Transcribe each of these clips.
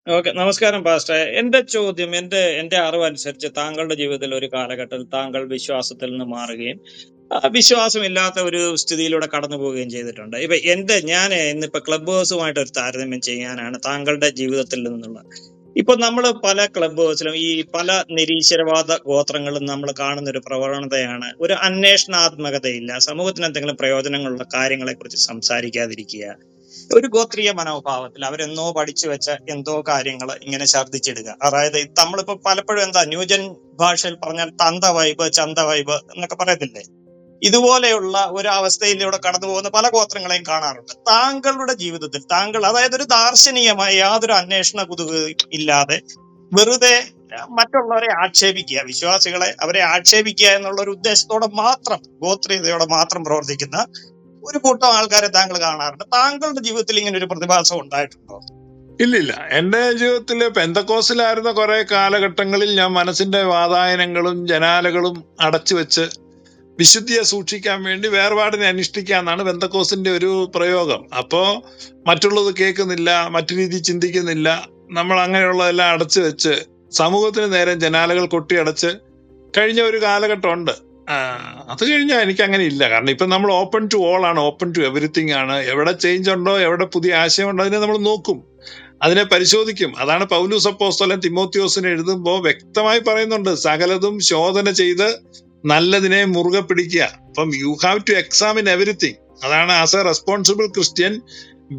Okay, നമസ്കാരം pastor. എന്റെ ചോദ്യം, എന്റെ അറിവനുസരിച്ച് താങ്കളുടെ ജീവിതത്തിൽ ഒരു കാലഘട്ടത്തിൽ താങ്കൾ വിശ്വാസത്തിൽ നിന്ന് മാറുകയും വിശ്വാസമില്ലാത്ത ഒരു സ്ഥിതിയിലൂടെ കടന്നു പോവുകയും ചെയ്തിട്ടുണ്ട്. ഞാൻ ഇന്നിപ്പോ ക്ലബ് ഹൗസുമായിട്ട് ഒരു താരതമ്യം ചെയ്യാനാണ് താങ്കളുടെ ജീവിതത്തിൽ നിന്നുള്ള. ഇപ്പൊ നമ്മൾ പല ക്ലബ് ഹൗസിലും ഈ പല നിരീശ്വരവാദ ഗോത്രങ്ങളും നമ്മൾ കാണുന്ന ഒരു പ്രവണതയാണ്, ഒരു അന്വേഷണാത്മകതയില്ല, സമൂഹത്തിന് എന്തെങ്കിലും പ്രയോജനങ്ങളുള്ള കാര്യങ്ങളെ കുറിച്ച് സംസാരിക്കാതിരിക്കുക, ഒരു ഗോത്രീയ മനോഭാവത്തിൽ അവരെന്നോ പഠിച്ചു വെച്ച എന്തോ കാര്യങ്ങൾ ഇങ്ങനെ ഛർദ്ദിച്ചിടുക. അതായത് നമ്മളിപ്പോ പലപ്പോഴും ന്യൂജൻ ഭാഷയിൽ പറഞ്ഞാൽ തന്ത വൈബ് ചന്ത വൈബ് എന്നൊക്കെ പറയത്തില്ലേ, ഇതുപോലെയുള്ള ഒരു അവസ്ഥയിലൂടെ കടന്നു പോകുന്ന പല ഗോത്രങ്ങളെയും കാണാറുണ്ട്. താങ്കളുടെ ജീവിതത്തിൽ താങ്കൾ, അതായത് ഒരു ദാർശനികമായ യാതൊരു അന്വേഷണ കുതുകയും ഇല്ലാതെ വെറുതെ മറ്റുള്ളവരെ ആക്ഷേപിക്കുക, വിശ്വാസികളെ അവരെ ആക്ഷേപിക്കുക എന്നുള്ള ഒരു ഉദ്ദേശത്തോടെ മാത്രം, ഗോത്രീയതയോടെ മാത്രം പ്രവർത്തിക്കുന്ന ഒരു കൂട്ടം ആൾക്കാരെ താങ്കൾ കാണാറുണ്ട്. താങ്കളുടെ ജീവിതത്തിൽ ഇങ്ങനെ ഒരു പ്രതിഭാസം ഉണ്ടായിട്ടുണ്ടോ? ഇല്ലില്ല. എന്റെ ജീവിതത്തില് പെന്തക്കോസിലായിരുന്ന കുറെ കാലഘട്ടങ്ങളിൽ ഞാൻ മനസ്സിന്റെ വാതായനങ്ങളും ജനാലകളും അടച്ചു വെച്ച് വിശുദ്ധിയെ സൂക്ഷിക്കാൻ വേണ്ടി വേർപാടിനെ അനുഷ്ഠിക്കാന്നാണ് പെന്തക്കോസിന്റെ ഒരു പ്രയോഗം. അപ്പോ മറ്റുള്ളത് കേൾക്കുന്നില്ല, മറ്റു രീതി ചിന്തിക്കുന്നില്ല, നമ്മൾ അങ്ങനെയുള്ളതെല്ലാം അടച്ചു വെച്ച് സമൂഹത്തിന് നേരെ ജനാലകൾ കൊട്ടിയടച്ച് കഴിഞ്ഞ ഒരു കാലഘട്ടം ഉണ്ട്. അത് കഴിഞ്ഞാൽ എനിക്ക് അങ്ങനെ ഇല്ല. കാരണം ഇപ്പൊ നമ്മൾ ഓപ്പൺ ടു ഓൾ ആണ്, ഓപ്പൺ ടു എവറിത്തിങ് ആണ്. എവിടെ ചേഞ്ച് ഉണ്ടോ, എവിടെ പുതിയ ആശയം ഉണ്ടോ, അതിനെ നമ്മൾ നോക്കും, അതിനെ പരിശോധിക്കും. അതാണ് പൗലൂസ് അപ്പോസ്തലൻ തിമോത്തിയോസിന് എഴുതുമ്പോ വ്യക്തമായി പറയുന്നുണ്ട്, സകലതും ശോധന ചെയ്ത് നല്ലതിനെ മുറുകെ പിടിക്കുക. അപ്പം you have to examine everything. അതാണ് as a responsible Christian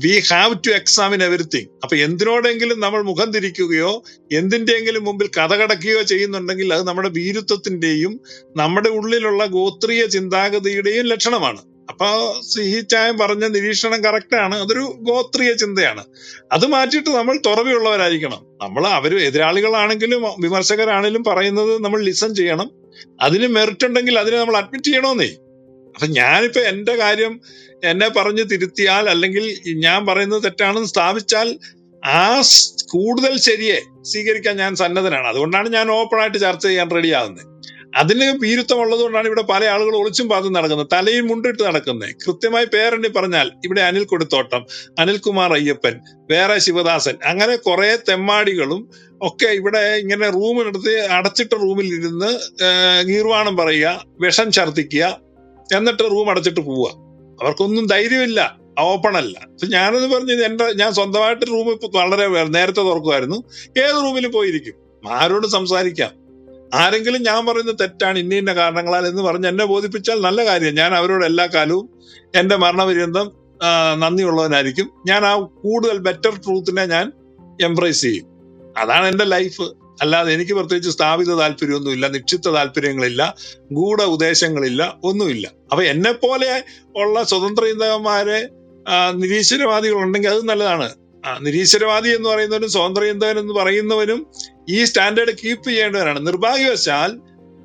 we have to examine everything. അപ്പൊ എന്തിനോടെങ്കിലും നമ്മൾ മുഖം തിരിക്കുകയോ എന്തിന്റെയെങ്കിലും മുമ്പിൽ കഥകടക്കുകയോ ചെയ്യുന്നുണ്ടെങ്കിൽ അത് നമ്മുടെ ഭീരുത്വത്തിന്റെയും നമ്മുടെ ഉള്ളിലുള്ള ഗോത്രീയ ചിന്താഗതിയുടെയും ലക്ഷണമാണ്. അപ്പൊ സിഹിച്ചായം പറഞ്ഞ നിരീക്ഷണം കറക്റ്റാണ്. അതൊരു ഗോത്രീയ ചിന്തയാണ്. അത് മാറ്റിയിട്ട് നമ്മൾ തുറവിയുള്ളവരായിരിക്കണം. അവര് എതിരാളികളാണെങ്കിലും വിമർശകരാണെങ്കിലും പറയുന്നത് നമ്മൾ ലിസൺ ചെയ്യണം. അതിന് മെറിറ്റ് ഉണ്ടെങ്കിൽ അതിനെ നമ്മൾ അഡ്മിറ്റ് ചെയ്യണമെന്നേ. അപ്പൊ ഞാനിപ്പോ എന്റെ കാര്യം എന്നെ പറഞ്ഞ് തിരുത്തിയാൽ, അല്ലെങ്കിൽ ഞാൻ പറയുന്നത് തെറ്റാണെന്ന് സ്ഥാപിച്ചാൽ കൂടുതൽ ശരിയെ സ്വീകരിക്കാൻ ഞാൻ സന്നദ്ധനാണ്. അതുകൊണ്ടാണ് ഞാൻ ഓപ്പൺ ആയിട്ട് ചർച്ച ചെയ്യാൻ റെഡി ആകുന്നത്. അതിന് ഭീരുത്വം ഉള്ളത് കൊണ്ടാണ് ഇവിടെ പല ആളുകൾ ഒളിച്ചും പാത്തും നടക്കുന്നത്, തലയിൽ മുണ്ടിട്ട് നടക്കുന്നത്. കൃത്യമായി പേരെണ്ണി പറഞ്ഞാൽ ഇവിടെ അനിൽ കൊടുത്തോട്ടം, അനിൽകുമാർ അയ്യപ്പൻ, വേറെ ശിവദാസൻ, അങ്ങനെ കുറെ തെമ്മാടികളും ഒക്കെ ഇവിടെ ഇങ്ങനെ റൂമിനെടുത്ത് അടച്ചിട്ട റൂമിൽ ഇരുന്ന് ഗീർവാണം പറയുക, വിഷം ഛർദ്ദിക്കുക, എന്നിട്ട് റൂം അടച്ചിട്ട് പോവുക. അവർക്കൊന്നും ധൈര്യമില്ല, ഓപ്പൺ അല്ല. ഞാനെന്ന് പറഞ്ഞത് ഞാൻ സ്വന്തമായിട്ട് റൂം വളരെ നേരത്തെ തുറക്കുമായിരുന്നു. ഏത് റൂമിലും പോയിരിക്കും, ആരോട് സംസാരിക്കാം. ആരെങ്കിലും ഞാൻ പറയുന്നത് തെറ്റാണ് ഇന്ന കാരണങ്ങളാൽ എന്ന് പറഞ്ഞ് എന്നെ ബോധിപ്പിച്ചാൽ നല്ല കാര്യം. ഞാൻ അവരോട് എല്ലാ കാലവും എന്റെ മരണപര്യന്തം നന്ദിയുള്ളവനായിരിക്കും. ഞാൻ കൂടുതൽ ബെറ്റർ ട്രൂത്തിനെ ഞാൻ എംബ്രേസ് ചെയ്യും. അതാണ് എന്റെ ലൈഫ്. അല്ലാതെ എനിക്ക് പ്രത്യേകിച്ച് സ്ഥാപിത താല്പര്യമൊന്നുമില്ല, നിക്ഷിപ്ത താല്പര്യങ്ങളില്ല, ഗൂഢ ഉദ്ദേശങ്ങളില്ല, ഒന്നുമില്ല. അപ്പൊ എന്നെ പോലെ ഉള്ള സ്വതന്ത്ര ചിന്തകന്മാരെ നിരീശ്വരവാദികൾ ഉണ്ടെങ്കിൽ അത് നല്ലതാണ്. നിരീശ്വരവാദി എന്ന് പറയുന്നവനും സ്വതന്ത്ര ചിന്തകൻ എന്ന് പറയുന്നവനും ഈ സ്റ്റാൻഡേർഡ് കീപ്പ് ചെയ്യേണ്ടവരാണ്. നിർഭാഗ്യവശാൽ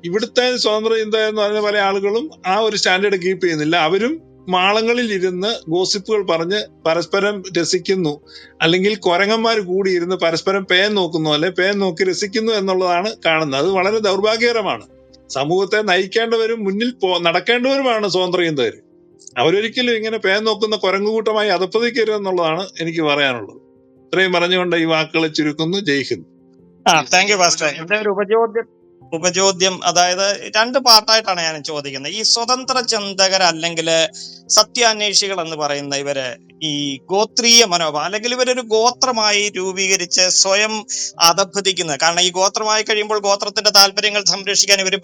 ഇവിടുത്തെ സ്വതന്ത്ര ചിന്തകൻ എന്ന് പറയുന്ന പല ആളുകളും ആ ഒരു സ്റ്റാൻഡേർഡ് കീപ്പ് ചെയ്യുന്നില്ല. അവരും മാളങ്ങളിൽ ഇരുന്ന് ഗോസിപ്പുകൾ പറഞ്ഞ് പരസ്പരം രസിക്കുന്നു, അല്ലെങ്കിൽ കുരങ്ങന്മാർ കൂടിയിരുന്ന് പരസ്പരം പേൻ നോക്കുന്നു, അല്ലെ പേൻ നോക്കി രസിക്കുന്നു എന്നുള്ളതാണ് കാണുന്നത്. അത് വളരെ ദൗർഭാഗ്യകരമാണ്. സമൂഹത്തെ നയിക്കേണ്ടവരും മുന്നിൽ നടക്കേണ്ടവരുമാണ് സ്വതന്ത്ര ചിന്തകര്. അവരൊരിക്കലും ഇങ്ങനെ പേൻ നോക്കുന്ന കുരങ്ങുകൂട്ടമായി അധപ്പതിക്കരുത് എന്നുള്ളതാണ് എനിക്ക് പറയാനുള്ളത്. ഇത്രയും പറഞ്ഞുകൊണ്ട് ഈ വാക്കുകളെ ചുരുക്കുന്നു. Jai Hind. Thank you pastor. എന്റെ ഒരു ഉപചോദ്യം, അതായത് രണ്ട് പാർട്ടായിട്ടാണ് ഞാൻ ചോദിക്കുന്നത്. ഈ സ്വതന്ത്ര ചിന്തകർ അല്ലെങ്കിൽ സത്യാന്വേഷികൾ എന്ന് പറയുന്ന ഇവര് ഈ ഗോത്രീയ മനോഭാവം, അല്ലെങ്കിൽ ഇവരൊരു ഗോത്രമായി രൂപീകരിച്ച് സ്വയം അധപ്പതിക്കുന്നത്. കാരണം ഈ ഗോത്രമായി കഴിയുമ്പോൾ ഗോത്രത്തിന്റെ താല്പര്യങ്ങൾ സംരക്ഷിക്കാൻ ഇവർ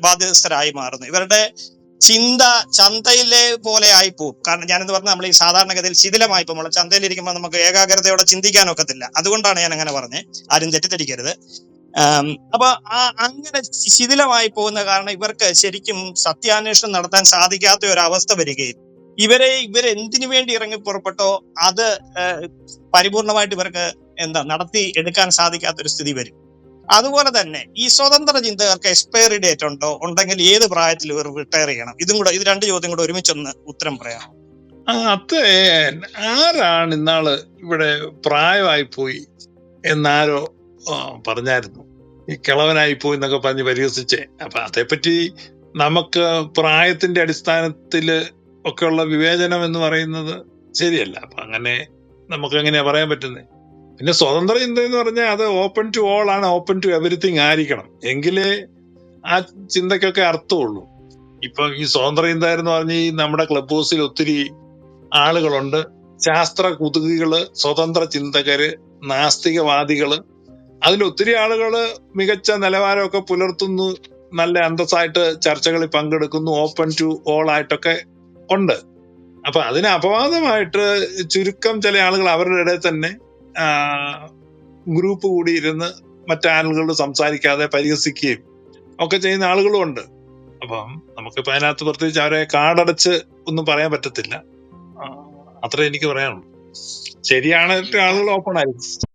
ബാധ്യസ്ഥരായി മാറുന്നു. ഇവരുടെ ചിന്ത ചന്തയിലെ പോലെ ആയിപ്പോവും. കാരണം ഞാനെന്ന് പറഞ്ഞാൽ നമ്മൾ ഈ സാധാരണഗതിയിൽ ശിഥിലമായി പോകുമ്പോൾ ചന്തയിലിരിക്കുമ്പോൾ നമുക്ക് ഏകാഗ്രതയോടെ ചിന്തിക്കാനൊക്കത്തില്ല. അതുകൊണ്ടാണ് ഞാൻ അങ്ങനെ പറഞ്ഞത്, ആരും തെറ്റിദ്ധരിക്കരുത്. അപ്പൊ അങ്ങനെ ശിഥിലമായി പോകുന്ന കാരണം ഇവർക്ക് ശരിക്കും സത്യാന്വേഷണം നടത്താൻ സാധിക്കാത്ത ഒരു അവസ്ഥ വരികയും ഇവരെന്തിനു വേണ്ടി ഇറങ്ങി പുറപ്പെട്ടോ അത് പരിപൂർണമായിട്ട് ഇവർക്ക് നടത്തി എടുക്കാൻ സാധിക്കാത്തൊരു സ്ഥിതി വരും. അതുപോലെ തന്നെ ഈ സ്വതന്ത്ര ചിന്തകർക്ക് എക്സ്പയറി ഡേറ്റ് ഉണ്ടോ? ഉണ്ടെങ്കിൽ ഏത് പ്രായത്തിൽ ഇവർ റിട്ടയർ ചെയ്യണം? ഇത് രണ്ട് ചോദ്യം കൂടെ ഒരുമിച്ചൊന്ന് ഉത്തരം പറയാം. അത് ആരാണ് ഇന്നാള് ഇവിടെ പ്രായമായി പോയി എന്നാരോ പറഞ്ഞായിരുന്നു, ഈ കിളവനായി പോയി എന്നൊക്കെ പറഞ്ഞ് പരിഹസിച്ചേ. അപ്പൊ അതേപ്പറ്റി നമുക്ക് പ്രായത്തിന്റെ അടിസ്ഥാനത്തില് ഒക്കെയുള്ള വിവേചനം എന്ന് പറയുന്നത് ശരിയല്ല. അപ്പൊ അങ്ങനെ നമുക്ക് എങ്ങനെയാ പറയാൻ പറ്റുന്നത്? പിന്നെ സ്വതന്ത്ര ചിന്ത എന്ന് പറഞ്ഞാൽ അത് ഓപ്പൺ ടു ഓൾ ആണ്, ഓപ്പൺ ടു എവറിത്തിങ് ആയിരിക്കണം, എങ്കിലേ ആ ചിന്തക്കൊക്കെ അർത്ഥമുള്ളൂ. ഇപ്പൊ ഈ സ്വതന്ത്ര ചിന്ത എന്ന് പറഞ്ഞ് ഈ നമ്മുടെ ക്ലബ് ഹൗസിൽ ഒത്തിരി ആളുകളുണ്ട്, ശാസ്ത്ര കുതുകികള്, സ്വതന്ത്ര ചിന്തകര്, നാസ്തികവാദികള്. അതിലൊത്തിരി ആളുകള് മികച്ച നിലവാരമൊക്കെ പുലർത്തുന്നു, നല്ല അന്തസ്സായിട്ട് ചർച്ചകളിൽ പങ്കെടുക്കുന്നു, ഓപ്പൺ ടു ഓൾ ആയിട്ടൊക്കെ ഉണ്ട്. അപ്പൊ അതിന് അപവാദമായിട്ട് ചുരുക്കം ചില ആളുകൾ അവരുടെ ഇടയിൽ തന്നെ ഗ്രൂപ്പ് കൂടി ഇരുന്ന് മറ്റാളുകളോട് സംസാരിക്കാതെ പരിഹസിക്കുകയും ഒക്കെ ചെയ്യുന്ന ആളുകളും ഉണ്ട്. അപ്പം നമുക്കിപ്പോ അതിനകത്ത് പ്രത്യേകിച്ച് അവരെ കാടടച്ച് ഒന്നും പറയാൻ പറ്റത്തില്ല. അത്രേ എനിക്ക് പറയാനുള്ളൂ. ശരിയാണ്, ആളുകൾ ഓപ്പൺ ആയിരിക്കും.